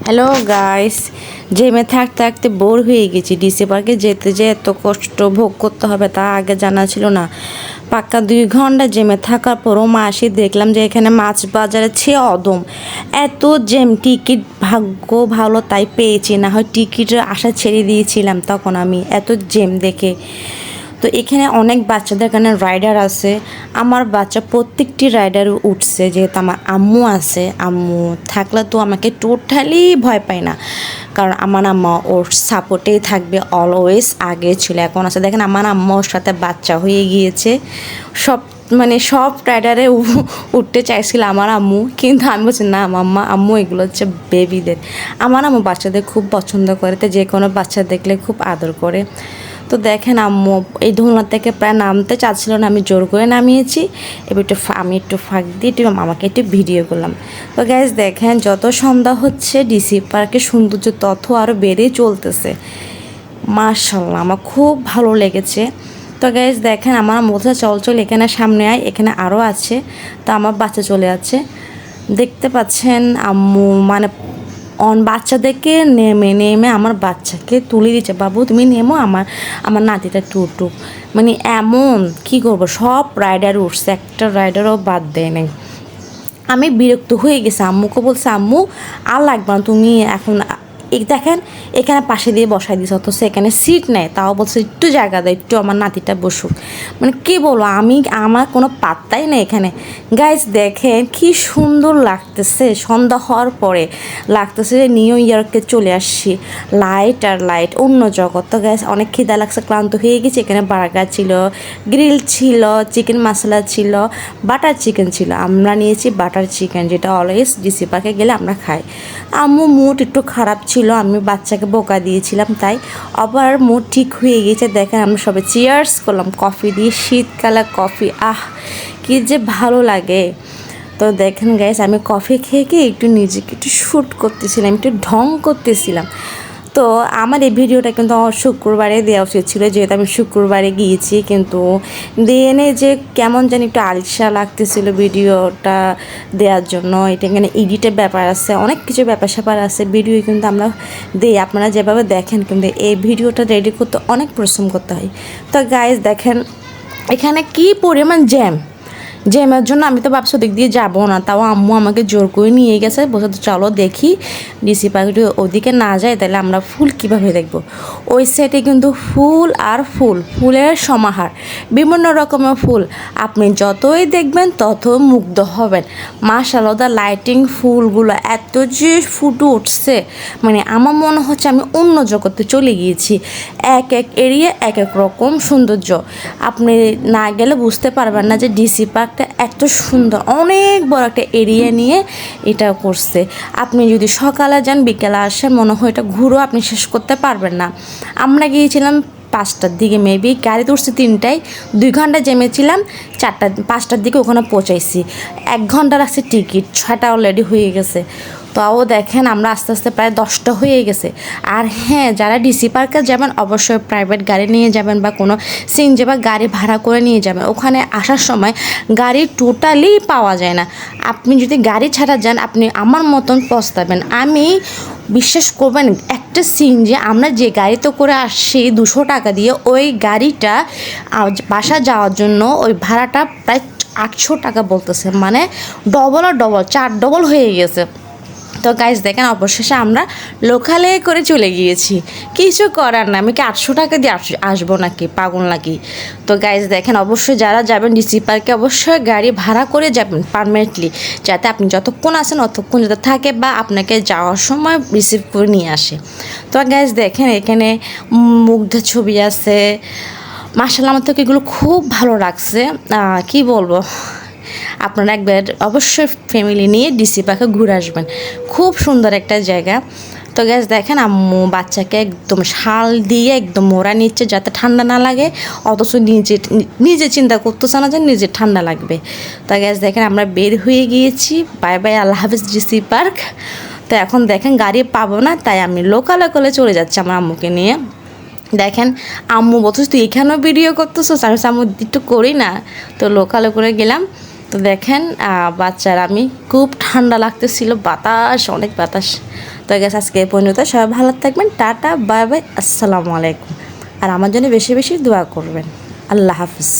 Hello guys, জেমে থাকতে থাকতে bore হয়ে গেছি। ডিসি পার্কে যেতে যে এত কষ্ট ভোগ করতে হবে তা আগে জানা ছিল না। পাক্কা 2 ঘন্টা জেমে থাকার পরও মাসি দেখলাম যে এখানে মাছ বাজারে চেয়ে অদম এত জেম। টিকিট ভাগ্য ভালো তাই পেয়েছি, না হয় টিকিটের আশা ছেড়ে দিয়েছিলাম তখন আমি এত জেম দেখে। তো এখানে অনেক বাচ্চাদের কারণে রাইডার আছে। আমার বাচ্চা প্রত্যেকটি রাইডার উঠছে, যেহেতু আমার আম্মু আছে। আম্মু থাকলে তো আমাকে টোটালি ভয় পায় না, কারণ আমার আম্মা ওর সাপোর্টেই থাকবে, অলওয়েজ আগে ছিল এখন আছে। দেখেন আমার আম্মা ওর সাথে বাচ্চা হয়ে গিয়েছে। সব রাইডারে উঠতে চাইছিল আমার আম্মু, কিন্তু আমি বলছি না মাম্মা, আম্মু এগুলো হচ্ছে বেবিদের। আমার আম্মু বাচ্চাদের খুব পছন্দ করে, তো যে কোনো বাচ্চা দেখলে খুব আদর করে। তো দেখেন আম্মু এই দোলনা থেকে প্রায় নামতে চাচ্ছিল না, আমি জোর করে নামিয়েছি। এবার আমি একটু ফাঁক দিয়ে আমাকে একটু ভিডিও করলাম। তো গ্যাস দেখেন যত সন্ধ্যা হচ্ছে ডিসি পার্কের সৌন্দর্য তত আরও বেড়েই চলতেছে। মাশাআল্লাহ আমার খুব ভালো লেগেছে। তো গ্যাস দেখেন আমার মধ্যে চল এখানে সামনে আয়, এখানে আরও আছে। তো আমার বাচ্চা চলে যাচ্ছে, দেখতে পাচ্ছেন আম্মু মানে বাচ্চাদেরকে নেমে আমার বাচ্চাকে তুলে দিচ্ছে, বাবু তুমি নেমো, আমার নাতিটা টুক মানে এমন কি করব, সব রাইডার উঠছে, একটা রাইডারও বাদ দেয় নাই। আমি বিরক্ত হয়ে গেছি, আম্মুকে বলছে আম্মু আর লাগবে না, তুমি এখন দেখেন এখানে পাশে দিয়ে বসাই দিস, অথচ এখানে সিট নেই, তাও বলছে একটু জায়গা দেয়, একটু আমার নাতিটা বসুক। মানে কী বলবো, আমার কোনো পাত্তাই নেই এখানে। গাইজ দেখেন কি সুন্দর লাগতেছে, সন্ধ্যা হওয়ার পরে লাগতেছে যে নিউ ইয়র্কে চলে আসছি। লাইট আর লাইট, অন্য জগৎ। তো গাইজ অনেক খিদা লাগছে, ক্লান্ত হয়ে গেছে। এখানে বার্গার ছিল, গ্রিল ছিল, চিকেন মশলা ছিল, বাটার চিকেন ছিল। আমরা নিয়েছি বাটার চিকেন, যেটা অলওয়েজ ডিসি পার্কে গেলে আমরা খাই। আম্মু মুড একটু খারাপ ছিল, আমি বাচ্চাকে বোকা দিয়েছিলাম, তাই আবার মুড ঠিক হয়ে গেছে। দেখেন আমরা সবাই চিয়ার্স করলাম কফি দিয়ে, শীতকালে কফি আহ কি যে ভালো লাগে। তো দেখেন গাইস আমি কফি খেয়ে একটু নিজেকে একটু শ্যুট করতেছিলাম, একটু ঢং করতেছিলাম। তো আমার এই ভিডিওটা কিন্তু শুক্রবারে দেওয়া উচিত ছিল, যেহেতু আমি শুক্রবারে গিয়েছি, কিন্তু দিয়ে যে কেমন জানি একটু আলসা লাগতেছিল ভিডিওটা দেওয়ার জন্য। এটা এখানে এডিটের ব্যাপার আছে, অনেক কিছু ব্যাপার স্যাপার আছে। ভিডিও কিন্তু আমরা দিই, আপনারা যেভাবে দেখেন, কিন্তু এই ভিডিওটা রেডি করতে অনেক পরিশ্রম করতে হয়। তো গাইস দেখেন এখানে কি পরিমাণ জ্যামের জন্য আমি তো ভাবছি ওদিক দিয়ে যাবো না, তাও আম্মু আমাকে জোর করে নিয়ে গেছে, বলছে তো চলো দেখি ডিসি পার্কে ওদিকে না যায় তাহলে আমরা ফুল কীভাবে দেখবো। ওই সাইডে কিন্তু ফুল আর ফুলের সমাহার, বিভিন্ন রকমের ফুল। আপনি যতই দেখবেন তত মুগ্ধ হবেন। মাশাআল্লাহ লাইটিং, ফুলগুলো এত যে ফুটে উঠছে, মানে আমার মনে হচ্ছে আমি অন্য জগতে চলে গিয়েছি। এক এরিয়া এক রকম সৌন্দর্য, আপনি না গেলে বুঝতে পারবেন না যে ডিসি পার্কটা এত সুন্দর। অনেক বড় একটা এরিয়া নিয়ে এটা করছে। আপনি যদি সকালে যান বিকেলে আসেন, মনে হয় এটা ঘুরো আপনি শেষ করতে পারবেন না। আমরা গিয়েছিলাম 5টার দিকে, মেবি গাড়িতে উঠছি 3টায়, 2 ঘন্টা জেমেছিলাম, 5টার দিকে ওখানে পৌঁছাইছি। 1 ঘন্টা রাখছি টিকিট, 6টা অলরেডি হয়ে গেছে। তাও দেখেন আমরা আস্তে আস্তে প্রায় 10টা হয়ে গেছে। আর হ্যাঁ, যারা ডিসি পার্কে যাবেন অবশ্যই প্রাইভেট গাড়ি নিয়ে যাবেন বা কোনো সিএনজি বা গাড়ি ভাড়া করে নিয়ে যাবেন। ওখানে আসার সময় গাড়ি টোটালি পাওয়া যায় না। আপনি যদি গাড়ি ছাড়া যান আপনি আমার মতন পস্তাবেন। আমি বিশ্বাস করবেন, একটা সিএনজি আমরা যে গাড়িতে করে আসছি 200 টাকা দিয়ে, ওই গাড়িটা বাসা যাওয়ার জন্য ওই ভাড়াটা প্রায় 800 টাকা বলতেছে, মানে ডবল আর ডবল, 4 ডবল হয়ে গেছে। তো গাইজ দেখেন অবশেষে আমরা লোকালে করে চলে গিয়েছি, কিছু করার না। আমি কি 800 টাকা দিয়ে আসবো নাকি, পাগল নাকি? তো গাইজ দেখেন অবশ্যই যারা যাবেন ডিসি পার্কে অবশ্যই গাড়ি ভাড়া করে যাবেন পারমানেন্টলি, যাতে আপনি যতক্ষণ আসেন অতক্ষণ যাতে থাকে বা আপনাকে যাওয়ার সময় রিসিভ করে নিয়ে আসে। তো গাইজ দেখেন এখানে মুগ্ধ ছবি আছে। মাশাআল্লাহ আমার তো এগুলো খুব ভালো লাগছে, কি বলবো। আপনারা একবার অবশ্যই ফ্যামিলি নিয়ে ডিসি পার্কে ঘুরে আসবেন, খুব সুন্দর একটা জায়গা। তো গ্যাস দেখেন আম্মু বাচ্চাকে একদম শাল দিয়ে একদম মোড়া নিচ্ছে যাতে ঠান্ডা না লাগে, অথচ নিজে চিন্তা করতেছে না যে নিজে ঠান্ডা লাগবে। তো গ্যাস দেখেন আমরা বের হয়ে গিয়েছি, বাই বাই, আল্লাহ হাফিজ ডিসি পার্ক। তো এখন দেখেন গাড়ি পাবো না, তাই আমি লোকালে চলে যাচ্ছি আমার আম্মুকে নিয়ে। দেখেন আম্মু বলছিস তুই এখানেও ভিডিও করতেছিস, আমি আম্মু একটু করি না। তো লোকালে করে গেলাম, তো দেখেন বাচ্চার আমি খুব ঠান্ডা লাগতেছিল, বাতাস, অনেক বাতাস। তো গ্যাস আজকে এই পর্যন্ত, সবাই ভালো থাকবেন, টাটা বাই বাই, আসসালামু আলাইকুম। আর আমার জন্য বেশি বেশি দোয়া করবেন। আল্লাহ হাফিজ।